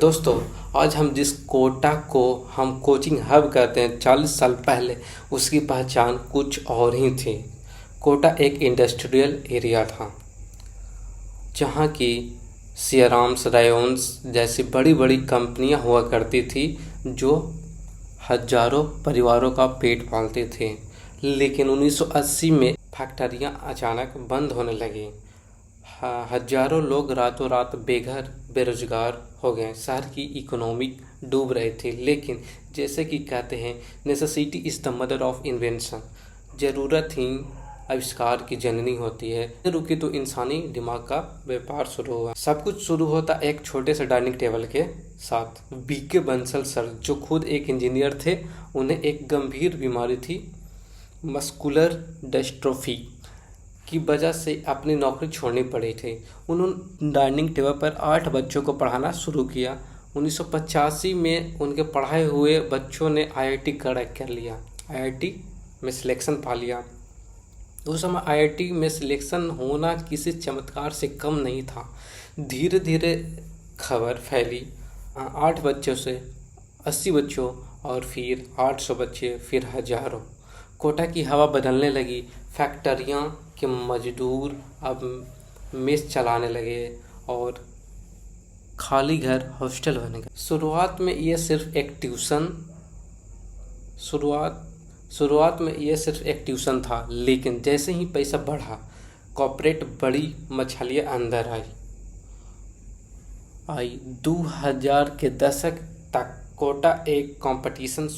दोस्तों, आज हम जिस कोटा को हम कोचिंग हब कहते हैं 40 साल पहले उसकी पहचान कुछ और ही थी। कोटा एक इंडस्ट्रियल एरिया था जहाँ की सियाराम्स रायोन्स जैसी बड़ी बड़ी कंपनियाँ हुआ करती थी जो हजारों परिवारों का पेट पालती थी। लेकिन 1980 में फैक्ट्रियाँ अचानक बंद होने लगी। हजारों लोग रातों रात बेघर बेरोजगार हो गए। शहर की इकोनॉमिक डूब रही थी। लेकिन जैसे कि कहते हैं, necessity is the mother of invention. ज़रूरत ही आविष्कार की जननी होती है। रुकी तो इंसानी दिमाग का व्यापार शुरू हुआ। सब कुछ शुरू होता एक छोटे से डाइनिंग टेबल के साथ। बीके बंसल सर, जो खुद एक इंजीनियर थे, उन्हें एक गंभीर बीमारी थी, मस्कुलर डिस्ट्रोफी की वजह से अपनी नौकरी छोड़नी पड़ी थी। उन्होंने डाइनिंग टेबल पर 8 बच्चों को पढ़ाना शुरू किया। 1985 में उनके पढ़ाए हुए बच्चों ने आईआईटी क्रैक कर लिया, आईआईटी में सिलेक्शन पा लिया। उस समय आईआईटी में सिलेक्शन होना किसी चमत्कार से कम नहीं था। धीरे धीरे खबर फैली, 8 बच्चों से 80 बच्चों, और फिर 800 बच्चे, फिर हजारों। कोटा की हवा बदलने लगी। फैक्ट्रियाँ के मजदूर अब मेस चलाने लगे और खाली घर हॉस्टल बन गए। शुरुआत में ये सिर्फ एक ट्यूशन था, लेकिन जैसे ही पैसा बढ़ा, कॉर्पोरेट बड़ी मछलियाँ अंदर आई। 2000 के दशक तक कोटा में एक कंपटीशन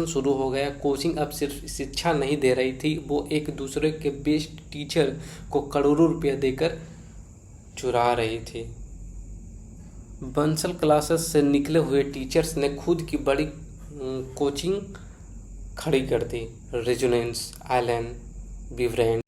शुरू हो गया। कोचिंग अब सिर्फ शिक्षा नहीं दे रही थी, वो एक दूसरे के बेस्ट टीचर को करोड़ों रुपया देकर चुरा रही थी। बंसल क्लासेस से निकले हुए टीचर्स ने खुद की बड़ी कोचिंग खड़ी कर दी, रेजोनेंस, एलन, विवरेंट।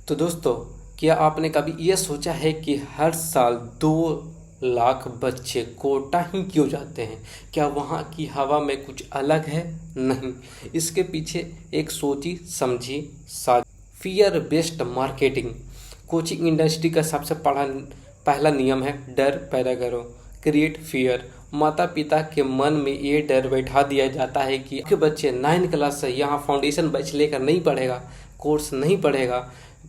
तो दोस्तों, क्या आपने कभी ये सोचा है कि हर साल 2 लाख बच्चे कोटा ही क्यों जाते हैं? क्या वहाँ की हवा में कुछ अलग है? नहीं, इसके पीछे एक सोची समझी fear based marketing. Coaching industry का सबसे पहला नियम है डर पैदा करो, क्रिएट फियर। माता पिता के मन में ये डर बैठा दिया जाता है कि आपके बच्चे 9 क्लास से यहाँ फाउंडेशन बैच लेकर नहीं पढ़ेगा, कोर्स नहीं पढ़ेगा,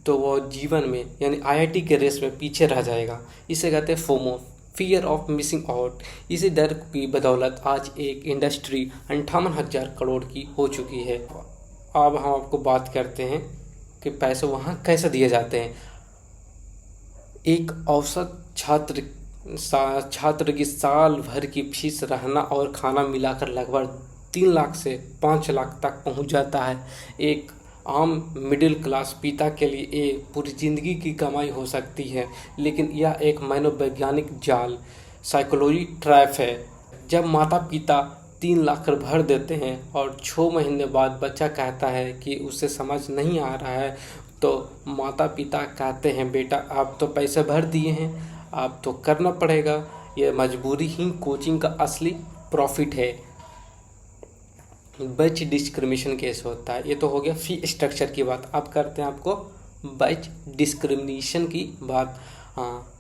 तो वो जीवन में यानी आईआईटी के रेस में पीछे रह जाएगा। इसे कहते हैं FOMO, fear of missing out. इसी डर की बदौलत आज एक इंडस्ट्री 58,000 करोड़ की हो चुकी है। अब हम आपको बात करते हैं कि पैसे वहाँ कैसे दिए जाते हैं। एक औसत छात्र की साल भर की फीस, रहना और खाना मिलाकर लगभग 3 लाख से 5 लाख तक पहुँच जाता है। एक आम मिडिल क्लास पिता के लिए ये पूरी ज़िंदगी की कमाई हो सकती है। लेकिन यह एक मनोवैज्ञानिक जाल, साइकोलॉजी ट्रैप है। जब माता पिता 3 लाख भर देते हैं और 6 महीने बाद बच्चा कहता है कि उसे समझ नहीं आ रहा है, तो माता पिता कहते हैं, बेटा आप तो पैसे भर दिए हैं, आप तो करना पड़ेगा। ये मजबूरी ही कोचिंग का असली प्रॉफिट है। बैच डिस्क्रिमिनेशन कैसे होता है? ये तो हो गया फी स्ट्रक्चर की बात। अब करते हैं आपको बैच डिस्क्रिमिनेशन की बात। हाँ,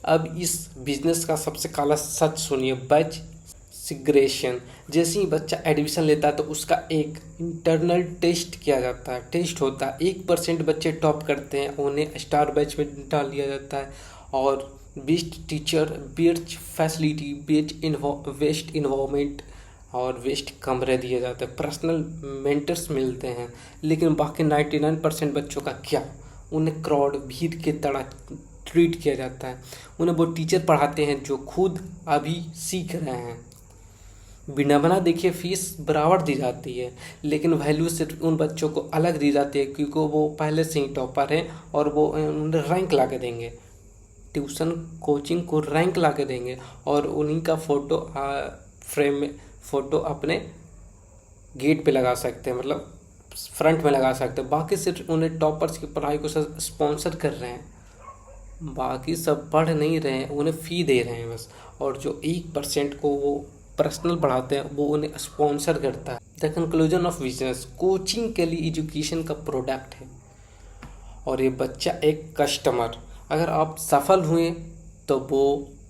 अब इस बिजनेस का सबसे काला सच सुनिए, बैच सिग्रेशन। जैसे ही बच्चा एडमिशन लेता है तो उसका एक इंटरनल टेस्ट किया जाता है, टेस्ट होता है। 1% बच्चे टॉप करते हैं, उन्हें स्टार बैच में डाल दिया जाता है, और best teacher, best facility, best environment और वेस्ट कमरे दिए जाते हैं, पर्सनल मेंटर्स मिलते हैं। लेकिन बाकी 99% बच्चों का क्या? उन्हें क्राउड, भीड़ के तरह ट्रीट किया जाता है। उन्हें वो टीचर पढ़ाते हैं जो खुद अभी सीख रहे हैं। विडंबना देखिए, फीस बराबर दी जाती है, लेकिन वैल्यू सिर्फ उन बच्चों को अलग दी जाती है क्योंकि वो पहले से ही टॉपर हैं और वो उन्हें रैंक ला के देंगे। ट्यूशन कोचिंग को रैंक ला के देंगे और उन्हीं का फ़ोटो फ्रेम में फ़ोटो अपने गेट पे लगा सकते हैं, मतलब फ्रंट में लगा सकते हैं। बाकी सिर्फ उन्हें टॉपर्स की पढ़ाई को स्पॉन्सर कर रहे हैं, बाकी सब पढ़ नहीं रहे हैं, उन्हें फ़ी दे रहे हैं बस। और जो 1% को वो पर्सनल पढ़ाते हैं वो उन्हें स्पॉन्सर करता है। The conclusion of business, coaching के लिए एजुकेशन का प्रोडक्ट है और ये बच्चा एक कस्टमर। अगर आप सफल हुए तो वो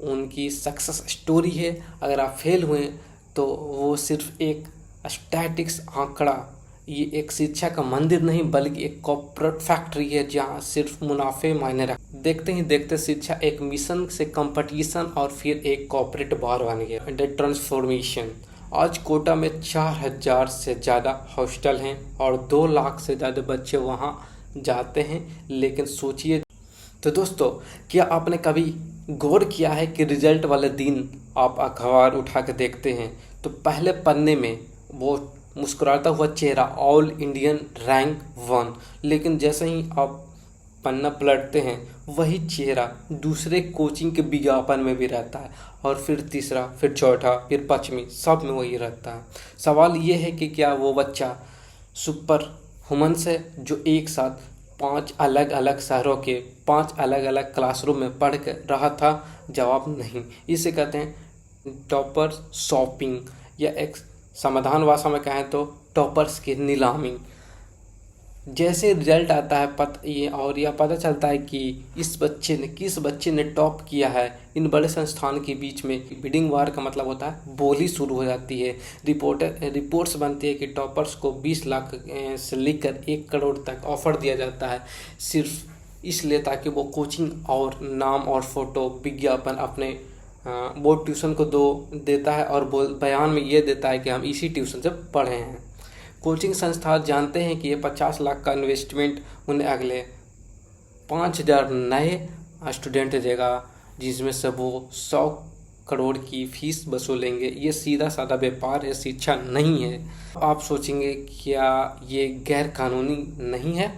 उनकी सक्सेस स्टोरी है। अगर आप फेल हुए तो वो सिर्फ एक स्टैटिक्स आंकड़ा, ये एक शिक्षा का मंदिर नहीं बल्कि एक कॉर्पोरेट फैक्ट्री है जहाँ सिर्फ मुनाफे मायने रख। देखते ही देखते शिक्षा एक मिशन से कंपटीशन और फिर एक कॉर्पोरेट बार बन गया। The transformation. आज कोटा में 4000 से ज़्यादा हॉस्टल हैं और 2 लाख से ज़्यादा बच्चे वहाँ जाते हैं। लेकिन सोचिए तो दोस्तों, क्या आपने कभी गौर किया है कि रिजल्ट वाले दिन आप अखबार उठा के देखते हैं तो पहले पन्ने में वो मुस्कुराता हुआ चेहरा ऑल इंडियन रैंक 1, लेकिन जैसे ही आप पन्ना पलटते हैं वही चेहरा दूसरे कोचिंग के विज्ञापन में भी रहता है, और फिर तीसरा, फिर चौथा, फिर पाँचवीं, सब में वही रहता है। सवाल ये है कि क्या वो बच्चा सुपर ह्यूमन्स है जो एक साथ 5 अलग अलग शहरों के 5 अलग अलग क्लासरूम में पढ़ कर रहा था? जवाब नहीं। इसे कहते हैं टॉपर शॉपिंग, या एक समाधान भाषा में कहें तो टॉपर्स की नीलामी। जैसे रिजल्ट आता है यह पता चलता है कि किस बच्चे ने टॉप किया है, इन बड़े संस्थान के बीच में बिडिंग वार का मतलब होता है बोली शुरू हो जाती है। रिपोर्ट्स बनती है कि टॉपर्स को 20 लाख से लेकर 1 करोड़ तक ऑफर दिया जाता है, सिर्फ इसलिए ताकि वो कोचिंग और नाम और फोटो विज्ञापन अपने वो ट्यूशन को देता है और बयान में ये देता है कि हम इसी ट्यूशन से पढ़े हैं। कोचिंग संस्थान जानते हैं कि ये 50 लाख का इन्वेस्टमेंट उन्हें अगले 5000 नए स्टूडेंट देगा, जिसमें से वो 100 करोड़ की फीस वसूलेंगे। ये सीधा साधा व्यापार है, शिक्षा नहीं है। आप सोचेंगे क्या ये गैर कानूनी नहीं है?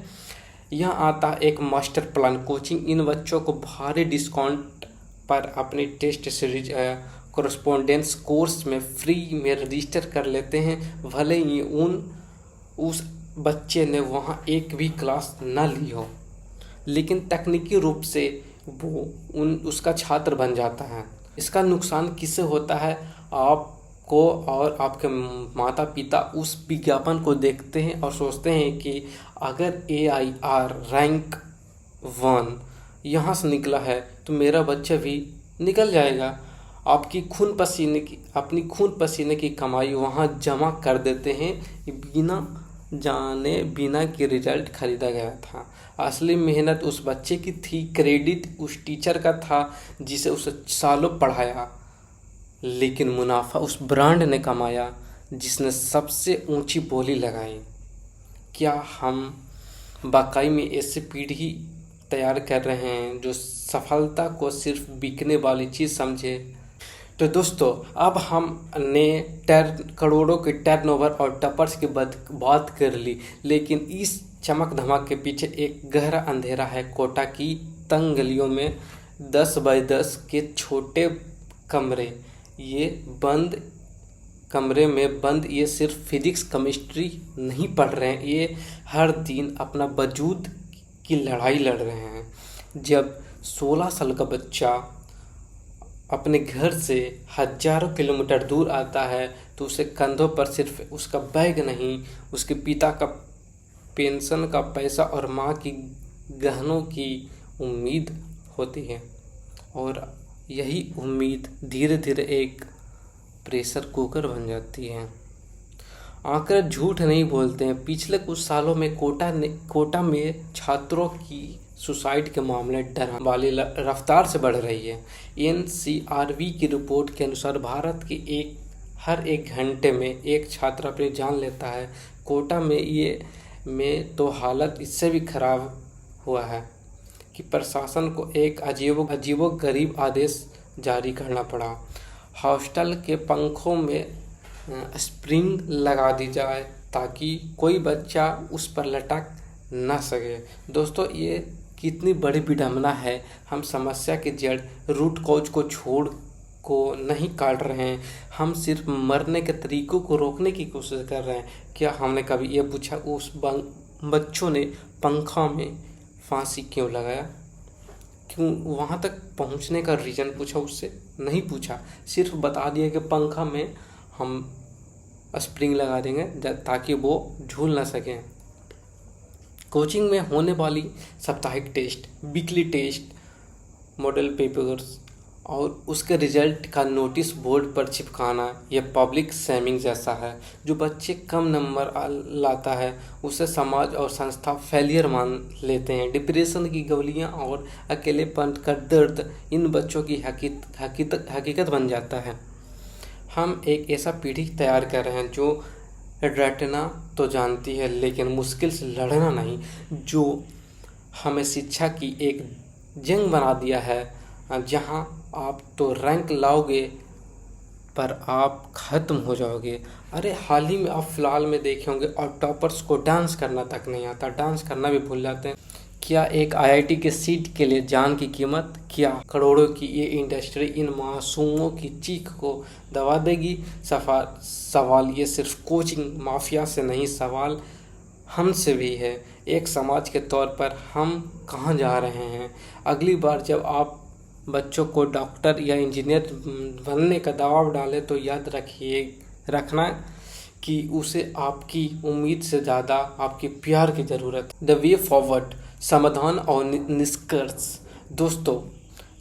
यहाँ आता एक मास्टर प्लान। कोचिंग इन बच्चों को भारी डिस्काउंट पर अपनी टेस्ट सीरीज कोरेस्पोंडेंस कोर्स में फ्री में रजिस्टर कर लेते हैं, भले ही उस बच्चे ने वहाँ एक भी क्लास न ली हो, लेकिन तकनीकी रूप से वो उसका छात्र बन जाता है। इसका नुकसान किससे होता है? आपको और आपके माता पिता उस विज्ञापन को देखते हैं और सोचते हैं कि अगर AIR रैंक 1 यहाँ से निकला है तो मेरा बच्चा भी निकल जाएगा। अपनी खून पसीने की कमाई वहाँ जमा कर देते हैं, बिना कि रिजल्ट खरीदा गया था। असली मेहनत उस बच्चे की थी, क्रेडिट उस टीचर का था जिसे उसे सालों पढ़ाया, लेकिन मुनाफा उस ब्रांड ने कमाया जिसने सबसे ऊंची बोली लगाई। क्या हम वाकई में ऐसी पीढ़ी तैयार कर रहे हैं जो सफलता को सिर्फ बिकने वाली चीज़ समझे? तो दोस्तों, अब हमने करोड़ों के टर्नओवर और टॉपर्स की बात कर ली, लेकिन इस चमक धमक के पीछे एक गहरा अंधेरा है। कोटा की तंग गलियों में 10 बाय 10 के छोटे कमरे, ये बंद कमरे में बंद ये सिर्फ फिजिक्स केमिस्ट्री नहीं पढ़ रहे हैं, ये हर दिन अपना वजूद की लड़ाई लड़ रहे हैं। जब 16 साल का बच्चा अपने घर से हजारों किलोमीटर दूर आता है तो उसे कंधों पर सिर्फ उसका बैग नहीं, उसके पिता का पेंशन का पैसा और माँ की गहनों की उम्मीद होती है, और यही उम्मीद धीरे धीरे एक प्रेशर कुकर बन जाती है। आंकड़े झूठ नहीं बोलते हैं। पिछले कुछ सालों में कोटा में छात्रों की सुसाइड के मामले डराने वाली रफ्तार से बढ़ रही है। NCRB की रिपोर्ट के अनुसार भारत के हर एक घंटे में एक छात्र अपनी जान लेता है। कोटा में तो हालत इससे भी खराब हुआ है कि प्रशासन को एक अजीबोगरीब आदेश जारी करना पड़ा। हॉस्टल के पंखों में स्प्रिंग लगा दी जाए ताकि कोई बच्चा उस पर लटक न सके। दोस्तों, ये कितनी बड़ी विडंबना है। हम समस्या के जड़ रूट कॉज को नहीं काट रहे हैं, हम सिर्फ मरने के तरीकों को रोकने की कोशिश कर रहे हैं। क्या हमने कभी ये पूछा उस बच्चों ने पंखा में फांसी क्यों लगाया? क्यों वहाँ तक पहुँचने का रीज़न पूछा? उससे नहीं पूछा, सिर्फ बता दिया कि पंखा में हम स्प्रिंग लगा देंगे ताकि वो झूल ना सकें। कोचिंग में होने वाली साप्ताहिक test, weekly test, model papers और उसके रिजल्ट का नोटिस बोर्ड पर चिपकाना यह पब्लिक शेमिंग जैसा है। जो बच्चे कम नंबर लाता है उसे समाज और संस्था फेलियर मान लेते हैं। डिप्रेशन की गोलियां और अकेलेपन का दर्द इन बच्चों की हकीकत बन जाता है। हम एक ऐसा पीढ़ी तैयार कर रहे हैं जो रटना तो जानती है लेकिन मुश्किल से लड़ना नहीं, जो हमें शिक्षा की एक जंग बना दिया है जहां आप तो रैंक लाओगे पर आप ख़त्म हो जाओगे। अरे हाल ही में आप फिलहाल में देखे होंगे और टॉपर्स को डांस करना तक नहीं आता, डांस करना भी भूल जाते हैं। क्या एक आईआईटी के सीट के लिए जान की कीमत, क्या करोड़ों की ये इंडस्ट्री इन मासूमों की चीख को दबा देगी? सवाल ये सिर्फ कोचिंग माफिया से नहीं, सवाल हमसे भी है। एक समाज के तौर पर हम कहाँ जा रहे हैं? अगली बार जब आप बच्चों को डॉक्टर या इंजीनियर बनने का दबाव डालें तो याद रखना कि उसे आपकी उम्मीद से ज़्यादा आपकी प्यार की ज़रूरत है। द वे फॉरवर्ड, समाधान और निष्कर्ष। दोस्तों,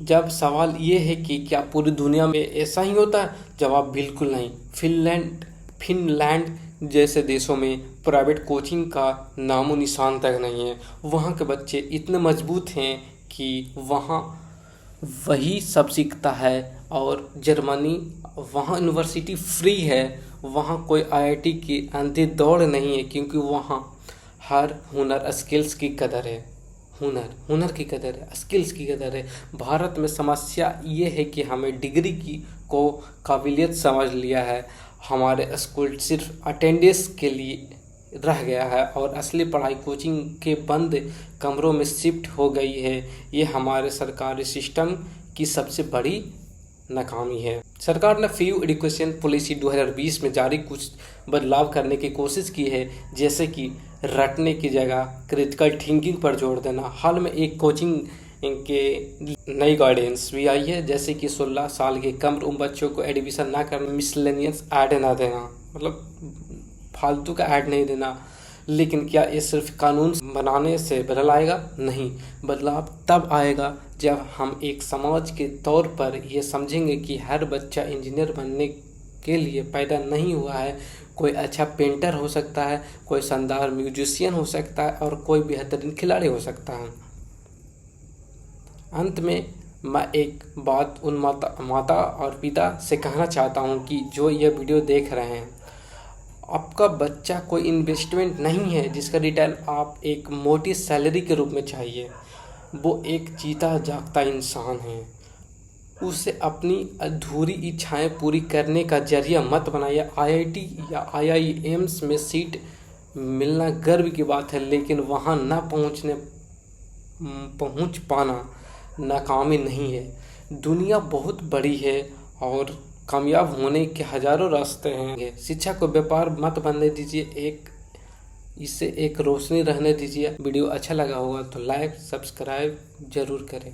जब सवाल ये है कि क्या पूरी दुनिया में ऐसा ही होता है? जवाब बिल्कुल नहीं। फिनलैंड जैसे देशों में प्राइवेट कोचिंग का नामो निशान तक नहीं है। वहाँ के बच्चे इतने मजबूत हैं कि वहाँ वही सब सीखता है। और जर्मनी, वहाँ यूनिवर्सिटी फ्री है, वहाँ कोई आईआईटी की अंधी दौड़ नहीं है, क्योंकि वहाँ हर हुनर स्किल्स की कदर है। हुनर की कदर है, स्किल्स की कदर है। भारत में समस्या ये है कि हमें डिग्री को काबिलियत समझ लिया है। हमारे स्कूल सिर्फ अटेंडेंस के लिए रह गया है और असली पढ़ाई कोचिंग के बंद कमरों में शिफ्ट हो गई है। ये हमारे सरकारी सिस्टम की सबसे बड़ी नाकामी है। सरकार ने फ्री एजुकेशन पॉलिसी 2020 में जारी कुछ बदलाव करने की कोशिश की है, जैसे कि रटने की जगह क्रिटिकल थिंकिंग पर जोर देना। हाल में एक कोचिंग के नई गाइडेंस भी आई है, जैसे कि 16 साल के कम उम्र बच्चों को एडमिशन ना करना, मिसलेनियस ऐड ना देना, मतलब फालतू का ऐड नहीं देना। लेकिन क्या ये सिर्फ कानून बनाने से बदल आएगा? नहीं, बदलाव तब आएगा जब हम एक समाज के तौर पर ये समझेंगे कि हर बच्चा इंजीनियर बनने के लिए पैदा नहीं हुआ है। कोई अच्छा पेंटर हो सकता है, कोई शानदार म्यूजिशियन हो सकता है और कोई बेहतरीन खिलाड़ी हो सकता है। अंत में मैं एक बात उन माता और पिता से कहना चाहता हूँ कि जो ये वीडियो देख रहे हैं, आपका बच्चा कोई इन्वेस्टमेंट नहीं है जिसका रिटर्न आप एक मोटी सैलरी के रूप में चाहिए। वो एक जीता जागता इंसान है। उसे अपनी अधूरी इच्छाएं पूरी करने का जरिया मत बनाइए। आईआईटी या आईआईएम्स में सीट मिलना गर्व की बात है, लेकिन वहां ना पहुंच पाना नाकामी नहीं है। दुनिया बहुत बड़ी है और कामयाब होने के हजारों रास्ते हैं। शिक्षा को व्यापार मत बनने दीजिए, इसे एक रोशनी रहने दीजिए। वीडियो अच्छा लगा होगा तो लाइक सब्सक्राइब जरूर करें।